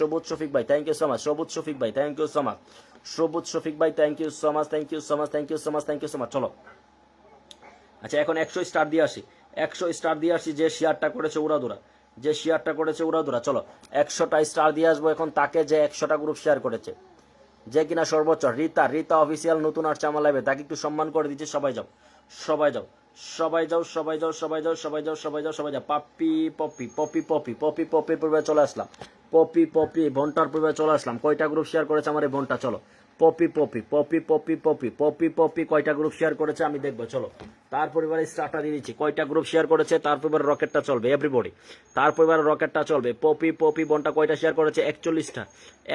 সবুজ শফিক ভাই thank you so much, Sabuj Shafiq ভাই thank you so much, Sabuj Shafiq ভাই thank you so much, thank you so much, thank you so much, thank you so much. চলো আচ্ছা এখন 100 star দিয়ে আসি, 100 স্টার দিয়ে আসি যে শেয়ারটা করেছে উড়াদুরা, যে শেয়ারটা করেছে উড়াদুরা। চলো 100টা স্টার দিয়ে আসবো এখন তাকে যে 100টা গ্রুপ শেয়ার করেছে, যে কিনা সর্বোচ্চ রীতা, রীতা অফিসিয়াল নতুন আসছে আমার লাইভে, তাকে একটু সম্মান করে দিচ্ছে। সবাই যাও, সবাই যাও, সবাই যাও, সবাই যাও, সবাই যাও, সবাই যাও, সবাই যাও, সবাই যাও। পাপ্পি পপি, পপি পপি, পপি পপির পূর্বে চলে আসলাম, পপি পপি বোনটার পূর্বে চলে আসলাম। কয়টা গ্রুপ শেয়ার করেছে আমার এই বোনটা? চলো Popy poppy, poppy poppy, poppy poppy, Popy কয়টা গ্রুপ শেয়ার করেছে আমি দেখবো। চলো তার পরিবারে স্টারটা দিয়ে দিচ্ছি, কয়টা গ্রুপ শেয়ার করেছে তার পরিবারে রকেটটা চলবে, এভরিবডি তার পরিবারে রকেটটা চলবে। পপি পপি বোনটা কয়টা শেয়ার করেছে? 41টা,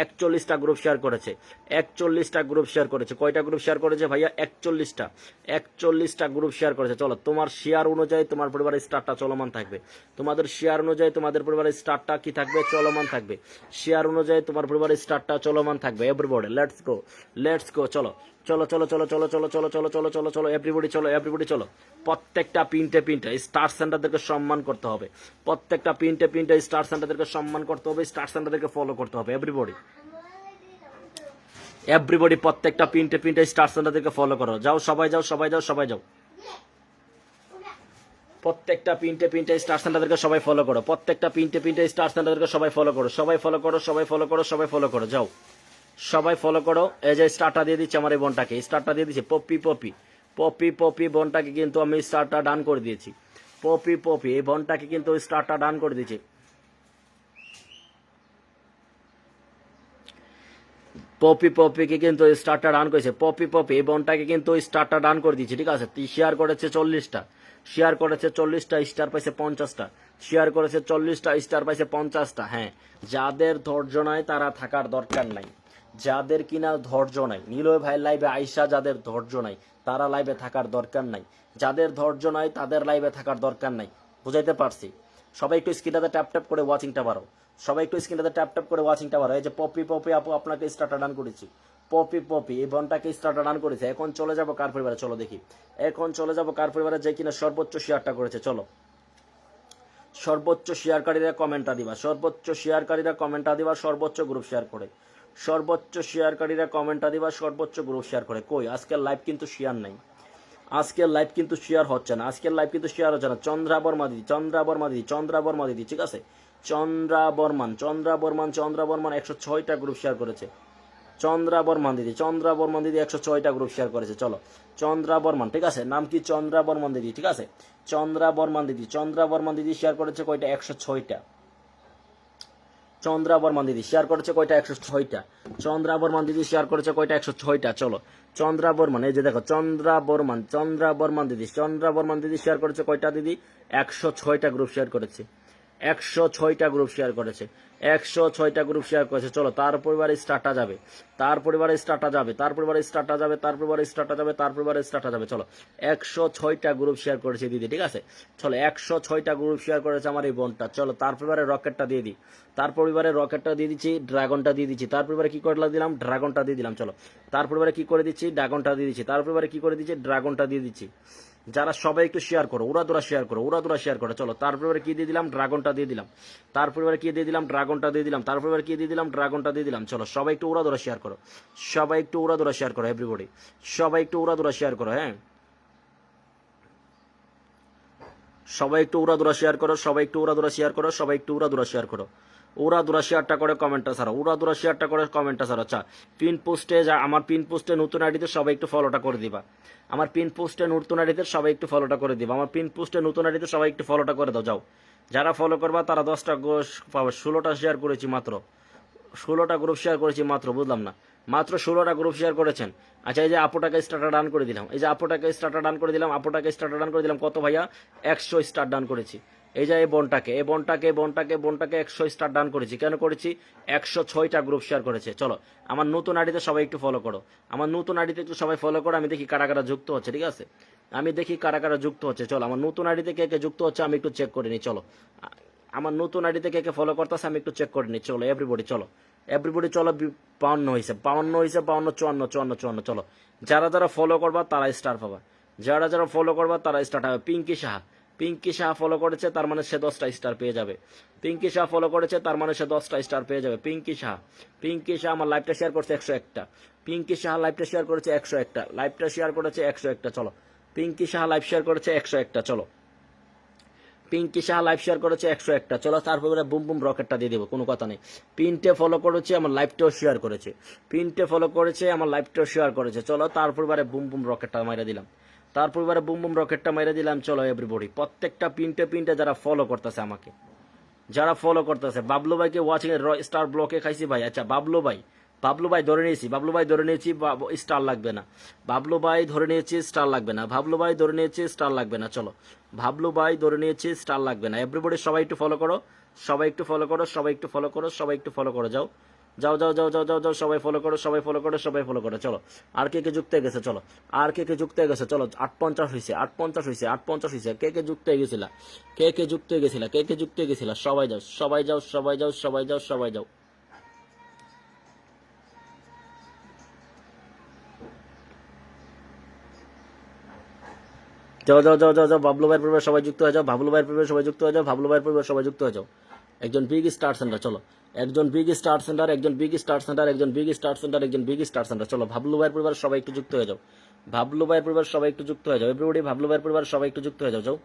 41টা গ্রুপ শেয়ার করেছে, 41টা গ্রুপ শেয়ার করেছে। কয়টা গ্রুপ শেয়ার করেছে ভাইয়া? 41টা, 41টা গ্রুপ শেয়ার করেছে। চলো তোমার শেয়ার অনুযায়ী তোমার পরিবারের স্টারটা চলমান থাকবে, তোমাদের শেয়ার অনুযায়ী তোমাদের পরিবারের স্টারটা কি থাকবে? চলমান থাকবে। শেয়ার অনুযায়ী তোমার পরিবারের স্টারটা চলমান থাকবে। Everybody let's go, let's go. চলো চলো চলো চলো চলো চলো চলো চলো চলো চলো চলো এভরিবডি চলো, এভরিবডি চলো। প্রত্যেকটা পিনটে পিনটে স্টার সেন্টারদেরকে সম্মান করতে হবে, প্রত্যেকটা পিনটে পিনটে স্টার সেন্টারদেরকে সম্মান করতে হবে, স্টার সেন্টারদেরকে ফলো করতে হবে। এভরিবডি, এভরিবডি প্রত্যেকটা পিনটে পিনটে স্টার সেন্টারদেরকে ফলো করো। যাও সবাই যাও, সবাই যাও, সবাই যাও। প্রত্যেকটা পিনটে পিনটে স্টার সেন্টারদেরকে সবাই ফলো করো, প্রত্যেকটা পিনটে পিনটে স্টার সেন্টারদেরকে সবাই ফলো করো, সবাই ফলো করো, সবাই ফলো করো, সবাই ফলো করো। যাও সবাই ফলো করো। এই যে স্টারটা দিয়ে দিচ্ছে আমার এই বোনটাকে, স্টারটা দিয়ে দিচ্ছে পপি পপি, পপি পপি বোনটাকে কিন্তু আমি স্টারটা ডান করে দিয়েছি। পপি পপি এই বোনটাকে কিন্তু স্টারটা ডান করে দিয়েছি। পপি পপিকে কিন্তু স্টারটা ডান করেছে, পপি পপি এই বোনটাকে কিন্তু স্টারটা ডান করে দিয়েছে। ঠিক আছে, শেয়ার করেছে 40টা, শেয়ার করেছে 40টা, স্টার পাইছে 50টা, শেয়ার করেছে 40টা, স্টার পাইছে 50টা। হ্যাঁ, যাদের ধৈর্য নাই তারা থাকার দরকার নাই, যাদের কিনা ধৈর্য নাই, নীলয় ভাই লাইভে আইসা যাদের ধৈর্য নাই তারা লাইভে থাকার দরকার নাই, যাদের ধৈর্য নাই তাদের লাইভে থাকার দরকার নাই। বুঝাইতে পারছি? সবাই একটু স্ক্রিনটাতে ট্যাপ ট্যাপ করে ওয়াচিংটা বাড়ো, সবাই একটু স্ক্রিনটাতে ট্যাপ ট্যাপ করে ওয়াচিংটা বাড়ো। এই যে পপি পপি আপু আপনাকে স্টারটা ডান করেছি, পপি পপি এই বোনটাকে স্টারটা ডান করেছে। এখন চলে যাব কার পরিবারে? চলো দেখি এখন চলে যাব কার পরিবারে যে কিনা সর্বোচ্চ শেয়ারটা করেছে। চলো সর্বোচ্চ শেয়ারকারীরা কমেন্টটা দিবা, সর্বোচ্চ শেয়ারকারীরা কমেন্টটা দিবা, সর্বোচ্চ গ্রুপ শেয়ার করে, সর্বোচ্চ শেয়ারকারীরা কমেন্টটা দিবা, সর্বোচ্চ গ্রুপ শেয়ার করে। কই আজকের লাইভ কিন্তু শেয়ার নাই, আজকের লাইভ কিন্তু শেয়ার হচ্ছে না, আজকের লাইভ কিন্তু শেয়ার হচ্ছে না। চন্দ্রা বর্মা দিদি, চন্দ্রা বর্মা দিদি, চন্দ্রা বর্মা দিদি, ঠিক আছে। চন্দ্রা বর্মান, চন্দ্রা বর্মান, চন্দ্রা বর্মান 106টা গ্রুপ শেয়ার করেছে। চন্দ্রা বর্মান দিদি, চন্দ্রা বর্মান দিদি 106টা গ্রুপ শেয়ার করেছে। চলো চন্দ্রা বর্মান, ঠিক আছে, নাম কি? চন্দ্রা বর্মান দিদি, ঠিক আছে। চন্দ্রা বর্মান দিদি, চন্দ্রা বর্মান দিদি শেয়ার করেছে কয়টা? 106টা। চন্দ্রা বর্মান দিদি শেয়ার করেছে কয়টা? 106টা। চন্দ্রা বর্মান দিদি শেয়ার করেছে কয়টা? 106টা। চলো চন্দ্রা বর্মান, এই যে দেখো চন্দ্রা বর্মান, চন্দ্রা বর্মান দিদি, চন্দ্রা বর্মান দিদি শেয়ার করেছে কয়টা দিদি? 106টা গ্রুপ শেয়ার করেছে, 106টা গ্রুপ শেয়ার করেছে, 106টা গ্রুপ শেয়ার করেছে। চলো তার পরিবারে স্টারটা যাবে, তার পরিবারে স্টারটা যাবে, তার পরিবারে স্টারটা যাবে, তার পরিবারে স্টারটা যাবে, তার পরিবারে স্টারটা যাবে। চলো 106টা গ্রুপ শেয়ার করেছে দিদি, ঠিক আছে। চলো 106টা গ্রুপ শেয়ার করেছে আমার এই বোনটা। চলো তার পরিবারে রকেটটা দিয়ে দিই, তার পরিবারে রকেটটা দিয়ে দিচ্ছি, ড্রাগনটা দিয়ে দিচ্ছি। তার পরিবারে কি করে দিলাম? ড্রাগনটা দিয়ে দিলাম। চলো তার পরিবারে কি করে দিচ্ছি? ড্রাগনটা দিয়ে দিচ্ছি। তার পরিবারে কি করে দিচ্ছি? ড্রাগনটা দিয়ে দিচ্ছি। যারা সবাই একটু শেয়ার করো, উড়াদুরা শেয়ার করো, উড়াদুরা শেয়ার করো। চলো তার পরিবারে কি দিয়ে দিলাম? ড্রাগনটা দিয়ে দিলাম। তার পরিবারে কি দিয়ে দিলাম? ড্রাগনটা দিয়ে দিলাম। তার পরিবারে কি দিয়ে দিলাম? ড্রাগনটা দিয়ে দিলাম। চলো সবাই একটু উড়াদুরা শেয়ার করো, সবাই একটু উড়াদুরা শেয়ার করো, এভরিবডি সবাই একটু উড়াদুরা শেয়ার করো। হ্যাঁ, সবাই একটু উড়াদুরা শেয়ার করো, সবাই একটু উড়াদুরা শেয়ার করো, সবাই একটু উড়াদুরা শেয়ার করো। উড়াদুরা শেয়ারটা করে কমেন্টটা ছাড়ো, উড়াদুরা শেয়ারটা করে কমেন্টটা ছাড়ো। আচ্ছা পিন পোস্টে যা, আমার পিন পোস্টে নতুন আইডিতে সবাই একটু ফলোটা করে দিবা, আমার পিন পোস্টে নতুন আইডিতে সবাই একটু ফলোটা করে দিবা, আমার পিন পোস্টে নতুন আইডিতে সবাই একটু ফলোটা করে দাও। যাও যারা ফলো করবা তারা 10টা গোশ পাবে। 16টা শেয়ার করেছি মাত্র, 16টা গ্রুপ শেয়ার করেছি মাত্র, বুঝলাম না, মাত্র 16টা গ্রুপ শেয়ার করেছেন। আচ্ছা এই যে আপুটাকে স্টার্টার ডান করে দিলাম, এই যে আপুটাকে স্টার্টার ডান করে দিলাম, আপুটাকে স্টার্টার ডান করে দিলাম। কত ভাইয়া? 100 স্টার ডান করেছি। এই যে এই বোনটাকে, এই বোনটাকে, বোনটাকে, বোনটাকে 100 স্টার ডান করেছি। কেন করেছি? 106টা গ্রুপ শেয়ার করেছে। চলো আমার নতুন আইডিতে সবাই একটু ফলো করো, আমার নতুন আইডিতে একটু সবাই ফলো করো। আমি দেখি কারা কারা যুক্ত হচ্ছে, ঠিক আছে, আমি দেখি কারা কারা যুক্ত হচ্ছে। চলো আমার নতুন আইডিতে কে কে যুক্ত হচ্ছে আমি একটু চেক করে নিই। চলো আমার নতুন আইডিতে কে কে ফলো করতেছে আমি একটু চেক করে নিই। চলো এভরিবডি চলো, এভরিবডি চলো। 52 হয়েছে, 52 হয়েছে, 52, 54, 54, 54। চলো যারা যারা ফলো করবা তারা স্টার পাবা, যারা যারা ফলো করবা তারা স্টার পাবে। পিঙ্কি সাহা, পিঙ্কি শাহ ফলো করেছে, তার মানে সে 10টা স্টার পেয়ে যাবে। পিঙ্কি শাহ ফলো করেছে, তার মানে সে 10টা স্টার পেয়ে যাবে। পিঙ্কি শাহ আমার লাইভটা শেয়ার করছে 101টা। পিঙ্কি শাহ লাইভটা শেয়ার করেছে 101টা, লাইভটা শেয়ার করেছে 101টা। চলো, পিঙ্কি শাহ লাইভ শেয়ার করেছে 101টা। চলো, পিঙ্কি শাহ লাইভ শেয়ার করেছে 101টা। চলো, তারপরে বুম বুম রকেটটা দিয়ে দেবো, কোনো কথা নেই। পিনটে ফলো করেছে, আমার লাইভটাও শেয়ার করেছে। পিনটে ফলো করেছে, আমার লাইভটাও শেয়ার করেছে। চলো, তারপরে বুম বুম রকেটটা মাইরা দিলাম। তারপরে বুম বুম রকেটটা মাইরা দিলাম। চলো এভরিবডি, প্রত্যেকটা পিনটে যারা ফলো করতেছে আমাকে, যারা ফলো করতেছে, বাবলু ভাইকে ওয়াচিং এর স্টার ব্লকে খাইছি ভাই। আচ্ছা বাবলু ভাই ধরে নিয়েছি, বাবলু ভাই ধরে নিয়েছি, স্টার লাগবে না। বাবলু ভাই ধরে নিয়েছি, স্টার লাগবে না। বাবলু ভাই ধরে নিয়েছি, স্টার লাগবে না। চলো, বাবলু ভাই ধরে নিয়েছি, স্টার লাগবে না। এভরিবডি সবাই একটু ফলো করো, সবাই একটু ফলো করো, সবাই একটু ফলো করো, সবাই একটু ফলো করো। যাও যাও যাও যাও যাও যাও যাও, সবাই ফলো করো, সবাই ফলো করো, সবাই ফলো করো। চলো, আর কে যুক্ত হয়ে গেছে? চলো, আর কে যুক্ত হয়ে গেছে? চলো, 850 হয়েছে, 850 হয়েছে, 850 হয়েছে। কে যুক্ত হয়ে গেছিলা? কে যুক্ত হয়ে গেছিলা? কে যুক্ত হয়ে গেছিলা? সবাই যাও, সবাই যাও, সবাই যাও, সবাই যাও, সবাই যাও। যাও যাও যাও যাও যাও, বাবলু ভাইয়ের পরিবার সবাই যুক্ত হয়ে যাও, বাবলু ভাইয়ের পরিবার সবাই যুক্ত হয়ে যাও, বাবলু ভাইয়ের পরিবার সবাই যুক্ত হয়ে যাও। একজন বিগ স্টার সেন্টার। চলো, একজন বিগ স্টার সেন্টার, একজন বিগ স্টার সেন্টার, একজন বিগ স্টার সেন্টার, একজন বিগ স্টার সেন্টার। চলো, বাবলু ভাইয়ের পরিবার সবাই একটু যুক্ত হয়ে যাও, বাবলু ভাইয়ের পরিবার সবাই একটু যুক্ত হয়ে যাও। এভরিবডি বাবলু ভাইয়ের পরিবার সবাই একটু যুক্ত হয়ে যাও। যাও,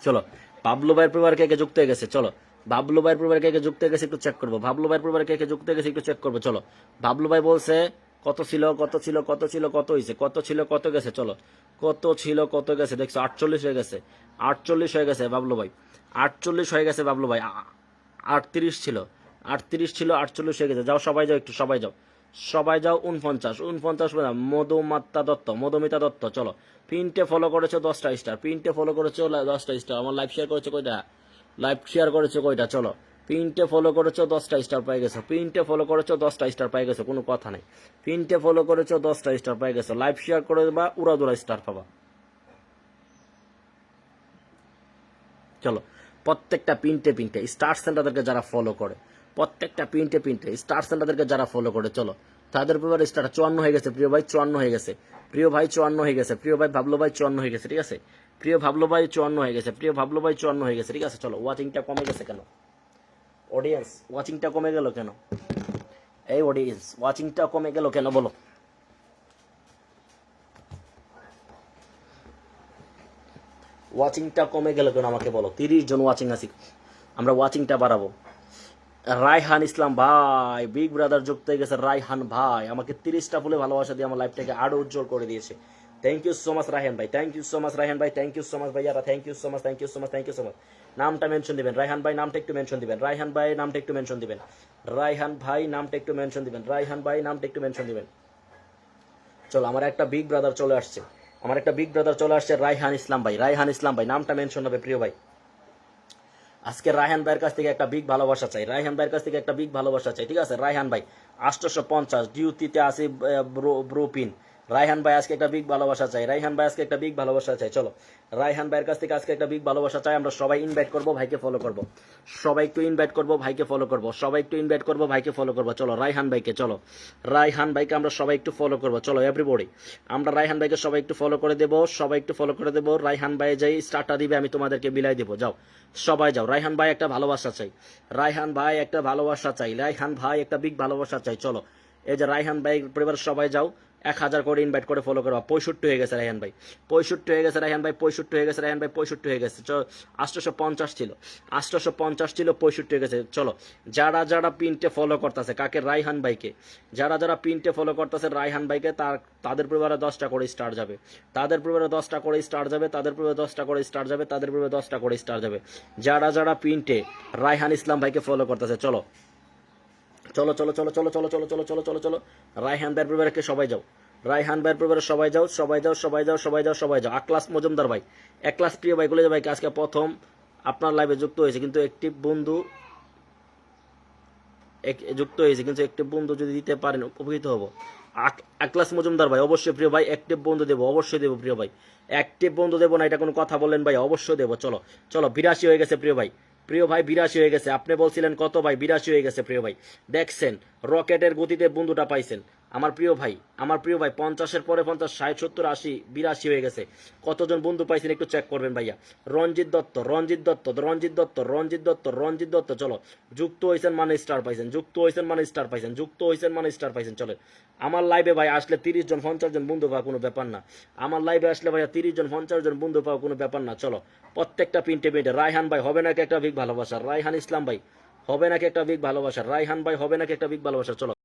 চলো, বাবলু ভাইয়ের পরিবার কে যুক্ত হয়ে গেছে? চলো, বাবলু ভাইয়ের পরিবার কে যুক্ত হয়ে গেছে একটু চেক করবো। বাবলু ভাইয়ের পরিবার কে যুক্ত হয়ে গেছে একটু চেক করবো। চলো, বাবলু ভাই বলছে কত ছিল, কত ছিল, কত ছিল, কত হয়েছে, কত ছিল, কত গেছে। চলো, কত ছিল, কত গেছে? দেখছো 48 হয়ে গেছে, 48 হয়ে গেছে বাবলু ভাই, 48 হয়ে গেছে বাবলু ভাই। 38 ছিল, 38 ছিল, 48 হয়ে গেছে। যাও সবাই যাও, একটু সবাই যাও, সবাই যাও। 49 মধুমিতা দত্ত। চলো, পিনটে ফলো করেছো 10টা স্টার, পিনটে ফলো করেছো 10টা স্টার। আমার লাইভ শেয়ার করেছো কয়টা? লাইভ শেয়ার করেছো কয়টা? চলো, পিনটে ফলো করেছো 10টা স্টার পাই গেছো, পিনটে ফলো করেছো 10টা স্টার পাই গেছো, কোনো কথা নাই। পিনটে ফলো করেছো 10টা স্টার পাই গেছো, লাইভ শেয়ার করে দেবা, উড়াদুরা স্টার পাবা। চলো, প্রত্যেকটা পিনটে স্টার সেন্টারদেরকে যারা ফলো করে, প্রত্যেকটা পিনটে স্টার সেন্টারদেরকে যারা ফলো করে, চলো, তাদের পরিবার স্টার 54 হয়ে গেছে। প্রিয় ভাই 54 হয়ে গেছে, প্রিয় ভাই 54 হয়ে গেছে, প্রিয় ভাই বাবলু ভাই 54 হয়ে গেছে। ঠিক আছে, প্রিয় বাবলু ভাই 54 হয়ে গেছে, প্রিয় বাবলু ভাই 54 হয়ে গেছে। ঠিক আছে, চলো, ওয়াচিংটা কমে গেছে কেন? অডিয়েন্স, ওয়াচিংটা কমে গেল কেন? এই অডিয়েন্স, ওয়াচিংটা কমে গেল কেন বলো? ওয়াচিংটা কমে গেল কেন আমাকে বলো? 30 জন ওয়াচিং আছি, আমরা ওয়াচিংটা বাড়াবো। রায়হান ইসলাম ভাই, বিগ ব্রাদার যুক্ত হয়ে গেছে। রায়হান ভাই আমাকে 30টা ফুলে ভালোবাসা দিয়ে আমার লাইফটাকে আরো উজ্জ্বল করে দিয়েছে। Thank you so much Raihan ভাই, thank you so much Raihan ভাই, থ্যাংক ইউ সো মাচ ভাইয়ারা, thank you so much, thank you so much, thank you so much. নামটা মেনশন দিবেন, রায়হান ভাই নামটা একটু মেনশন দিবেন, রায়হান ভাই নামটা একটু মেনশন দিবেন, রায়হান ভাই নামটা একটু মেনশন দিবেন, রায়হান ভাই নামটা একটু মেনশন দিবেন। চলো, আমার একটা বিগ ব্রাদার চলে আসছে, আমার একটা বিগ ব্রাদার চলে আসছে, রায়হান ইসলাম ভাই, রায়হান ইসলাম ভাই নামটা মেনশন হবে। প্রিয় ভাই, আজকে রায়হান ভাইয়ের কাছ থেকে একটা বিগ ভালোবাসা চাই, রায়হান ভাইয়ের কাছ থেকে একটা বিগ ভালোবাসা চাই। ঠিক আছে, রায়হান ভাই 850 ডিউটিতে আছে, ব্রোপিন। রায়হান ভাই আজকে একটা বিগ ভালোবাসা চাই, রায়হান ভাই আজকে একটা বিগ ভালোবাসা চাই। চলো, রায়হান ভাইয়ের কাছ থেকে আজকে একটা বিগ ভালোবাসা চাই। আমরা সবাই ইনভাইট করবো, ভাইকে ফলো করবো, সবাই একটু ইনভাইট করবো, ভাইকে ফলো করবো, সবাই একটু ইনভাইট করবো, ভাইকে ফলো করবো। চলো, রায়হান ভাইকে, চলো, রায়হান ভাইকে আমরা সবাই একটু ফলো করবো। চলো এভরিবডি, আমরা রায়হান ভাইকে সবাই একটু ফলো করে দেবো, সবাই একটু ফলো করে দেবো। রায়হান ভাই যেই স্টারটা দিবে আমি তোমাদেরকে বিলাই দেবো। যাও সবাই যাও, রায়হান ভাই একটা ভালোবাসা চাই, রায়হান ভাই একটা ভালোবাসা চাই, রায়হান ভাই একটা বিগ ভালোবাসা চাই। চলো, এই যে রায়হান ভাই পরিবার সবাই যাও, 1000 করে ইনভাইট করে ফলো করবা। 65 হয়ে গেছে রায়হান ভাই, 65 হয়ে গেছে রায়হান ভাই, 65 হয়ে গেছে রায়হান ভাই, 65 হয়ে গেছে। 850 ছিল, 850 ছিল, 65 হয়ে গেছে। চলো, যারা যারা পিনটে ফলো করতেছে কাকে? রায়হান ভাইকে। যারা যারা পিনটে ফলো করতেছে রায়হান ভাইকে, তাদের পরিবারে 10টা করে স্টার যাবে, তাদের পরিবারে 10টা করে স্টার যাবে, তাদের পরিবারে 10টা করে স্টার যাবে, তাদের পরিবারে 10টা করে স্টার যাবে। যারা যারা পিনটে রায়হান ইসলাম ভাইকে ফলো করতেছে, চলো চলো চলো চলো চলো চলো চলো চলো চলো চলো চলো, রায়হান ভাইয়ের পরিবারকে সবাই যাও, রায়হান ভাইয়ের পরিবারে সবাই যাও, সবাই যাও, সবাই যাও, সবাই যাও, সবাই যাও। আকলাস মজুমদার ভাই, একলাস প্রিয় ভাই, কলেজ ভাইকে আজকে প্রথম আপনার লাইভে যুক্ত হয়েছে, কিন্তু একটি বন্ধু যুক্ত হয়েছে, কিন্তু একটি বন্ধু যদি দিতে পারেন উপকৃত হবো। আকলাস মজুমদার ভাই, অবশ্যই প্রিয় ভাই অ্যাক্টিভ বন্ধু দেবো, অবশ্যই দেবো প্রিয় ভাই, অ্যাক্টিভ বন্ধু দেবো না এটা কোনো কথা বললেন ভাই? অবশ্যই দেবো। চলো চলো, 82 হয়ে গেছে প্রিয় ভাই, প্রিয় ভাই 82 হয়ে গেছে। আপনি বলছিলেন কত ভাই? 82 হয়ে গেছে প্রিয় ভাই। দেখছেন রকেটের গতিতে বন্ধুটা পাইছেন, আমার প্রিয় ভাই 50-এর পরে 50, 60, 70, 80, 82 হয়ে গেছে। কতজন বন্ধু পাইছেন একটু চেক করবেন ভাইয়া। রঞ্জিত দত্ত, চলো। যুক্ত হয়েছেন মানে স্টার পাইছেন, চলো। আমার লাইভে ভাই আসলে 30 জন 50 জন বন্ধু পাওয়া কোনো ব্যাপার না। আমার লাইভে আসলে ভাইয়া 30 জন 50 জন বন্ধু পাওয়া কোনো ব্যাপার না, চলো। প্রত্যেকটা পিনটে রায়হান ভাই হবে নাকি একটা বিগ ভালোবাসা, রায়হান ইসলাম ভাই হবে নাকি একটা বিগ ভালোবাসা, রায়হান ভাই হবে নাকি একটা বিগ ভালোবাসা, চলো।